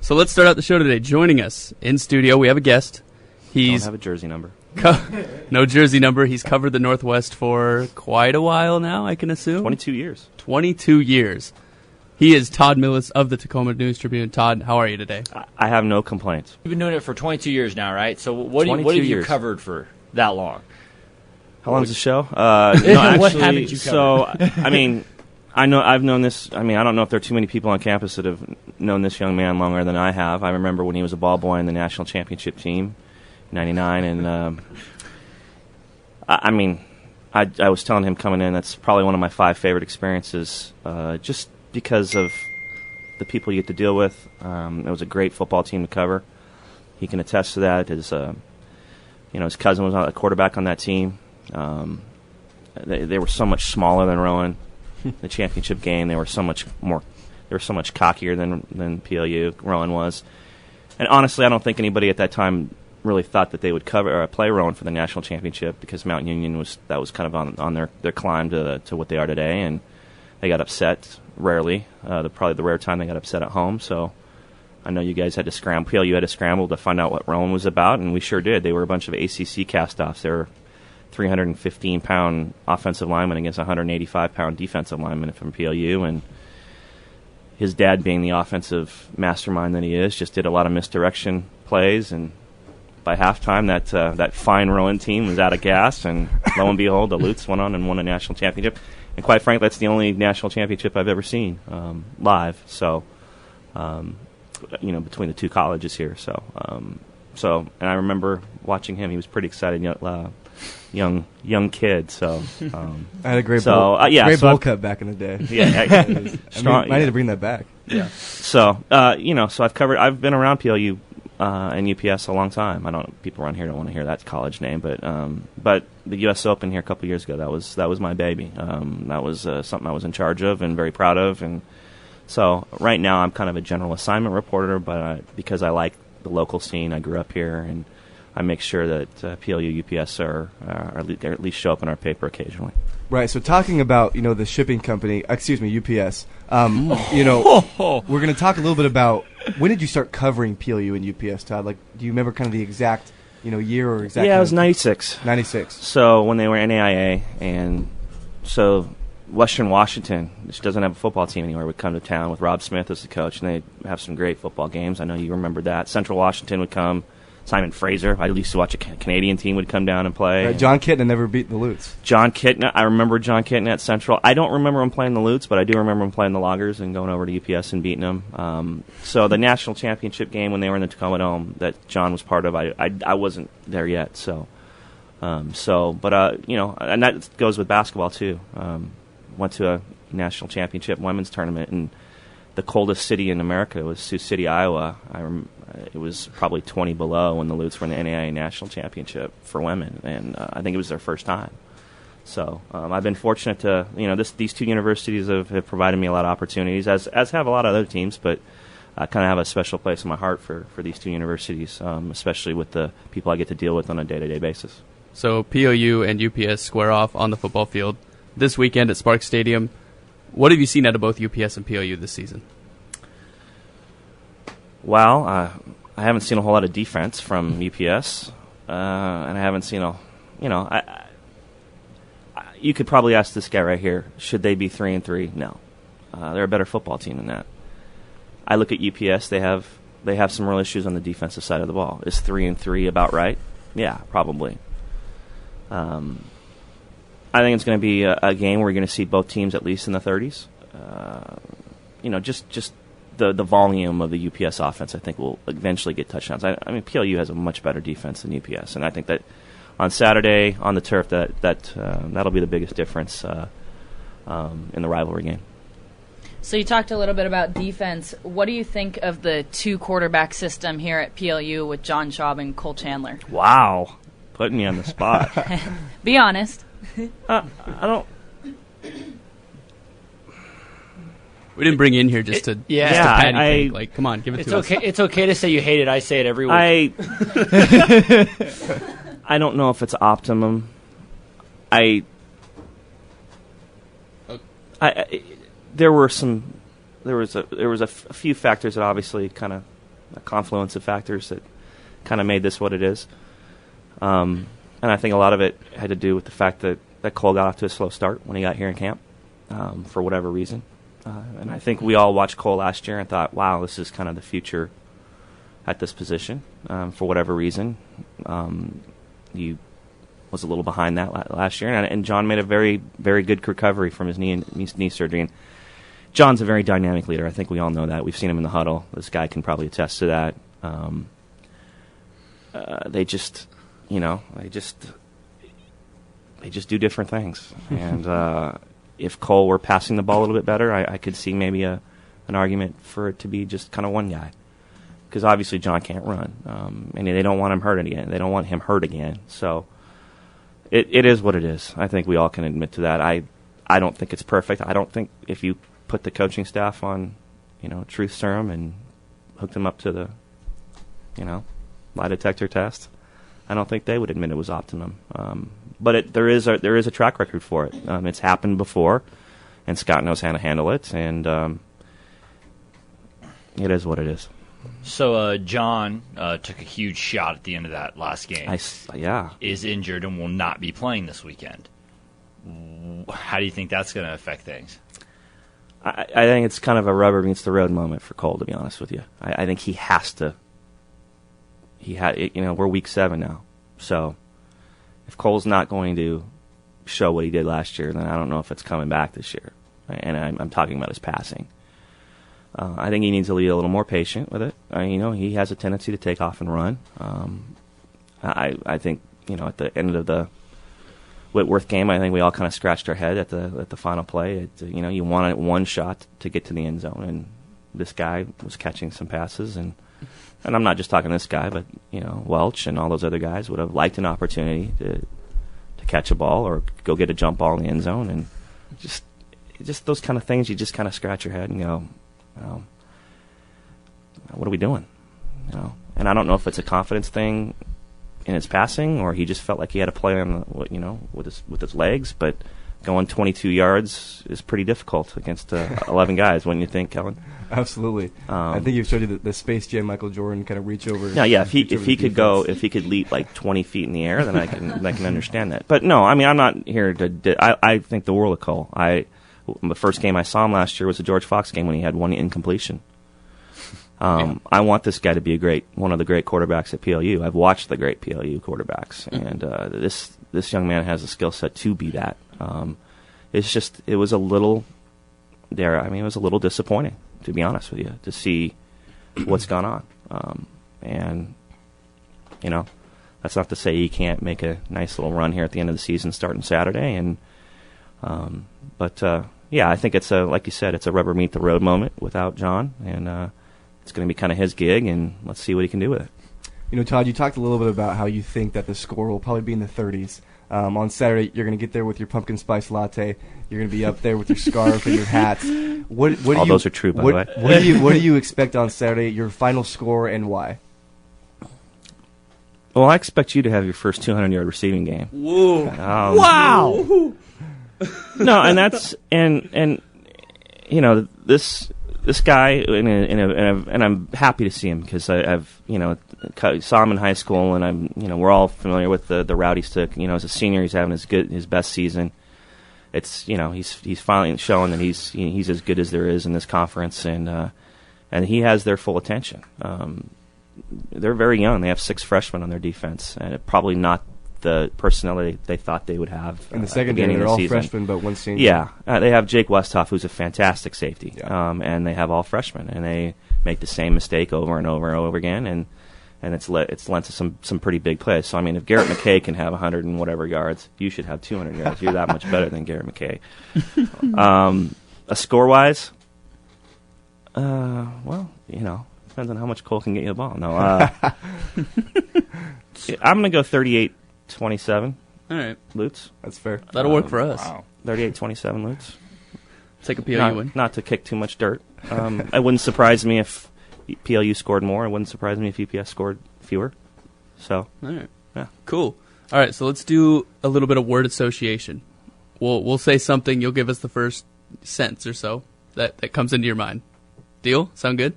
So let's start out the show today. Joining us in studio, we have a guest. Don't have a jersey number. No jersey number. He's covered the Northwest for quite a while now, I can assume. 22 years. 22 years. He is Todd Milles of the Tacoma News Tribune. Todd, how are you today? I have no complaints. You've been doing it for 22 years now, right? So what have you covered for that long? How long is the show? No, actually, what haven't you covered? So, I've known this. I don't know if there are too many people on campus that have known this young man longer than I have. I remember when he was a ball boy in the national championship team, '99, and I was telling him coming in, that's probably one of my 5 favorite experiences, just because of the people you get to deal with. It was a great football team to cover. He can attest to that. His cousin was a quarterback on that team. They were so much smaller than Rowan. The championship game, they were so much cockier than PLU. Rowan was, and honestly, I don't think anybody at that time really thought that they would cover or play Rowan for the national championship, because Mount Union was kind of on their climb to what they are today, and they got upset rarely. Probably the rare time they got upset at home. So I know you guys had to scramble. PLU had to scramble to find out what Rowan was about, and we sure did. They were a bunch of ACC cast-offs. They were 315-pound offensive lineman against 185-pound defensive lineman from PLU, and his dad, being the offensive mastermind that he is, just did a lot of misdirection plays, and by halftime, that fine Rowan team was out of gas, and lo and behold, the Lutes went on and won a national championship. And quite frankly, that's the only national championship I've ever seen live. So, between the two colleges here. And I remember watching him. He was pretty excited, young kid. So I had a great bowl cut back in the day. Yeah, strong. I need to bring that back. Yeah. So I've been around PLU and UPS a long time. People around here don't want to hear that college name, but the U.S. Open here a couple years ago, that was my baby. That was something I was in charge of and very proud of. And so right now I'm kind of a general assignment reporter, but because I like the local scene, I grew up here, and I make sure that PLU, UPS are at least show up in our paper occasionally. Right. So talking about the shipping company, UPS. We're going to talk a little bit about when did you start covering PLU and UPS, Todd? Like, do you remember kind of the exact year or exact? Yeah, it was 96. 96. So when they were NAIA, and so Western Washington, which doesn't have a football team anymore, would come to town with Rob Smith as the coach, and they'd have some great football games. I know you remember that. Central Washington would come. Simon Fraser. I used to watch a Canadian team would come down and play. Right, John Kitna never beat the Lutes. John Kitna. I remember John Kitna at Central. I don't remember him playing the Lutes, but I do remember him playing the Loggers and going over to UPS and beating them. So the national championship game when they were in the Tacoma Dome that John was part of, I wasn't there yet. And that goes with basketball too. Went to a national championship women's tournament, and the coldest city in America was Sioux City, Iowa. It was probably 20 below when the Lutes were in the NAIA National Championship for women, and I think it was their first time. So I've been fortunate to, these two universities have provided me a lot of opportunities, as have a lot of other teams, but I kind of have a special place in my heart for these two universities, especially with the people I get to deal with on a day-to-day basis. So PLU and UPS square off on the football field this weekend at Sparks Stadium. What have you seen out of both UPS and PLU this season? Well, I haven't seen a whole lot of defense from UPS, and I haven't seen you could probably ask this guy right here, should they be 3-3? No. They're a better football team than that. I look at UPS, they have some real issues on the defensive side of the ball. Is 3-3 about right? Yeah, probably. I think it's going to be a game where you're going to see both teams at least in the 30s. Just the volume of the UPS offense, I think, will eventually get touchdowns. PLU has a much better defense than UPS, and I think that on Saturday on the turf, that'll be the biggest difference in the rivalry game. So you talked a little bit about defense. What do you think of the 2-quarterback system here at PLU with John Schaub and Cole Chandler? Wow, putting me on the spot. Be honest. I don't. We didn't bring you in here just to patty cake. Like, come on, give it to us. It's okay to say you hate it. I say it every week. I don't know if it's optimum. There was a few factors that obviously kind of a confluence of factors that kind of made this what it is. And I think a lot of it had to do with the fact that Cole got off to a slow start when he got here in camp, for whatever reason. And I think we all watched Cole last year and thought, wow, this is kind of the future at this position. For whatever reason, he was a little behind that last year. And John made a very, very good recovery from his knee surgery. And John's a very dynamic leader. I think we all know that. We've seen him in the huddle. This guy can probably attest to that. They just do different things. And if Cole were passing the ball a little bit better, I could see maybe an argument for it to be just kind of one guy. Because obviously John can't run, and they don't want him hurt again. They don't want him hurt again. So it is what it is. I think we all can admit to that. I don't think it's perfect. I don't think if you put the coaching staff on, truth serum and hooked them up to the, lie detector test, I don't think they would admit it was optimum. But there is a track record for it. It's happened before, and Scott knows how to handle it, and it is what it is. So John took a huge shot at the end of that last game. Is injured and will not be playing this weekend. How do you think that's going to affect things? I think it's kind of a rubber meets the road moment for Cole, to be honest with you. I think he has to. We're week 7 now. So if Cole's not going to show what he did last year, then I don't know if it's coming back this year. And I'm talking about his passing. I think he needs to be a little more patient with it. He has a tendency to take off and run. I think, at the end of the Whitworth game, I think we all kind of scratched our head at the final play. You wanted one shot to get to the end zone, and this guy was catching some passes, and I'm not just talking this guy, but Welch and all those other guys would have liked an opportunity to catch a ball or go get a jump ball in the end zone, and just those kind of things. You just kind of scratch your head and go, what are we doing? And I don't know if it's a confidence thing in his passing, or he just felt like he had to play on with his legs. But going 22 yards is pretty difficult against 11 guys. Wouldn't you think, Kellen? Absolutely. I think you've showed you the Space Jam Michael Jordan kind of reach over. Yeah. If he could leap like 20 feet in the air, then I can understand that. But no, I mean, I'm not here to. I think the world of Cole. The first game I saw him last year was the George Fox game when he had one incompletion. I want this guy to be one of the great quarterbacks at PLU. I've watched the great PLU quarterbacks, and this young man has the skill set to be that. It was a little disappointing, to be honest with you, to see what's gone on. And that's not to say he can't make a nice little run here at the end of the season, starting Saturday. And I think it's like you said, it's a rubber meet the road moment without John, and it's going to be kind of his gig, and let's see what he can do with it. Todd, you talked a little bit about how you think that the score will probably be in the 30s. On Saturday, you're going to get there with your pumpkin spice latte. You're going to be up there with your scarf and your hats. Those are true, by the way. What do you expect on Saturday? Your final score and why? Well, I expect you to have your first 200-yard receiving game. Whoa! Wow! No, and that's this guy, and I'm happy to see him because I've saw him in high school, and we're all familiar with the route he's took. As a senior, he's having his best season. It's he's finally showing that he's as good as there is in this conference, and he has their full attention. They're very young. They have 6 freshmen on their defense, and probably not the personnel they thought they would have in the secondary. They're all freshmen, but one senior. Yeah, they have Jake Westhoff, who's a fantastic safety, and they have all freshmen, and they make the same mistake over and over and over again, and it's lent to some pretty big plays. So I mean, if Garrett McKay can have 100 and whatever yards, you should have 200 yards. You're that much better than Garrett McKay. Score wise, depends on how much Cole can get you the ball. No, I'm gonna go 38-27. All right. Lutz. That's fair. That'll work for us. Wow. 38-27 Lutz. Take a PLU win. Not to kick too much dirt. It wouldn't surprise me if PLU scored more. It wouldn't surprise me if UPS scored fewer. So. All right. Yeah. Cool. All right, so let's do a little bit of word association. We'll say something. You'll give us the first sentence or so that comes into your mind. Deal? Sound good?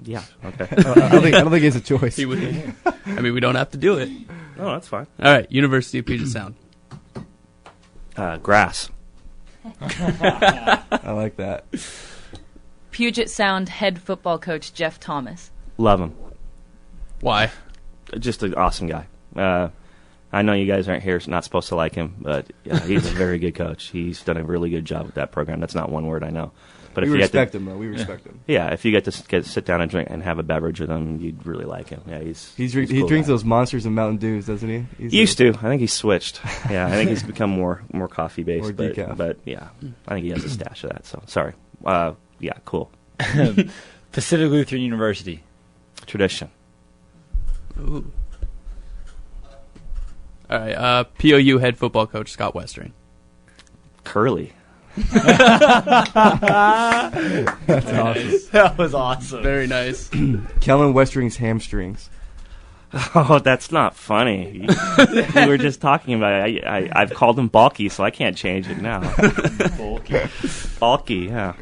Yeah. Okay. I don't think it's a choice. He would. I mean, we don't have to do it. Oh, that's fine. All right, University of Puget Sound. Grass. I like that. Puget Sound head football coach Jeff Thomas. Love him. Why? Just an awesome guy. I know you guys aren't here, so not supposed to like him, but he's a very good coach. He's done a really good job with that program. That's not one word I know. But we if you respect him, though. We respect him. Yeah, if you get to sit down and drink and have a beverage with him, you'd really like him. Yeah, he drinks those Monsters and Mountain Dews, doesn't he? He used to. I think he's switched. Yeah, I think he's become more coffee based. More decaf. But yeah, I think he has a stash of that. So sorry. Yeah, cool. Pacific Lutheran University. Tradition. Ooh. All right, POU head football coach Scott Westering. Curly. That's awesome. That was awesome. Very nice. Kellen Westering's hamstrings. Oh, that's not funny. We were just talking about it. I've called him bulky, so I can't change it now. Bulky, yeah.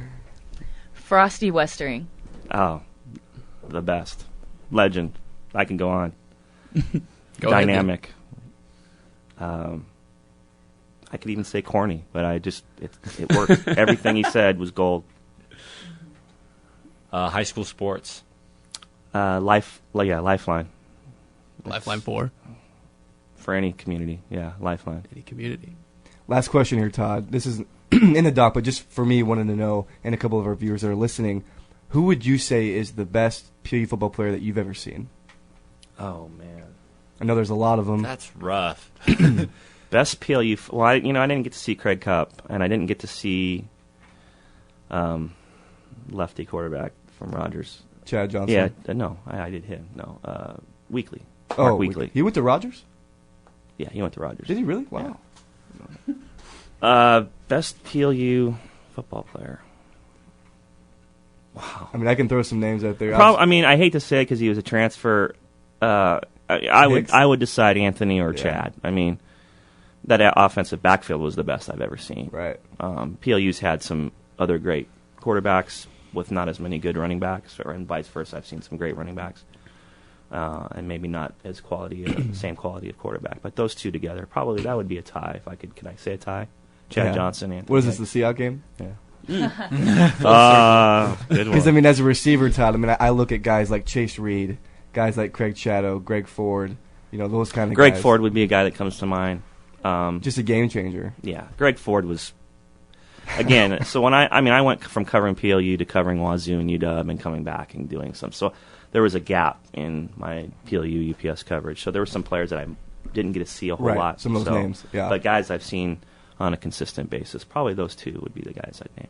Frosty Westering. Oh, the best. Legend. I can go on. Go Dynamic. I could even say corny, but it worked. Everything he said was gold. High school sports. Lifeline. Lifeline 4. For any community, yeah, Lifeline. Any community. Last question here, Todd. This is in the doc, but just for me, wanting to know, and a couple of our viewers that are listening, who would you say is the best PU football player that you've ever seen? Oh, man. I know there's a lot of them. That's rough. Best PLU. Well, I didn't get to see Craig Cupp, and I didn't get to see lefty quarterback from Rogers. Chad Johnson. Yeah, no, I did him. No, Weekly. Oh, Mark Weekly. He went to Rogers? Yeah, he went to Rogers. Did he really? Wow. Best PLU football player. Wow. I mean, I can throw some names out there. I hate to say it because he was a transfer. I would decide Anthony or Chad. I mean, that offensive backfield was the best I've ever seen. Right. PLU's had some other great quarterbacks with not as many good running backs, and vice versa. I've seen some great running backs, and maybe not as same quality of quarterback. But those two together, probably that would be a tie. If I could I say a tie? Chad Johnson, Anthony. What is this, the Seahawks game? Yeah. Good one. Because, I mean, as a receiver, Todd, I mean, I look at guys like Chase Reed, guys like Craig Chatto, Greg Ford, those kind of guys. Greg Ford would be a guy that comes to mind. Just a game changer. Yeah. Greg Ford was, again, so when I went from covering PLU to covering Wazoo and UW and coming back and doing some. So there was a gap in my PLU UPS coverage. So there were some players that I didn't get to see a whole lot. Some of those names, yeah. But guys I've seen on a consistent basis, probably those two would be the guys I'd name.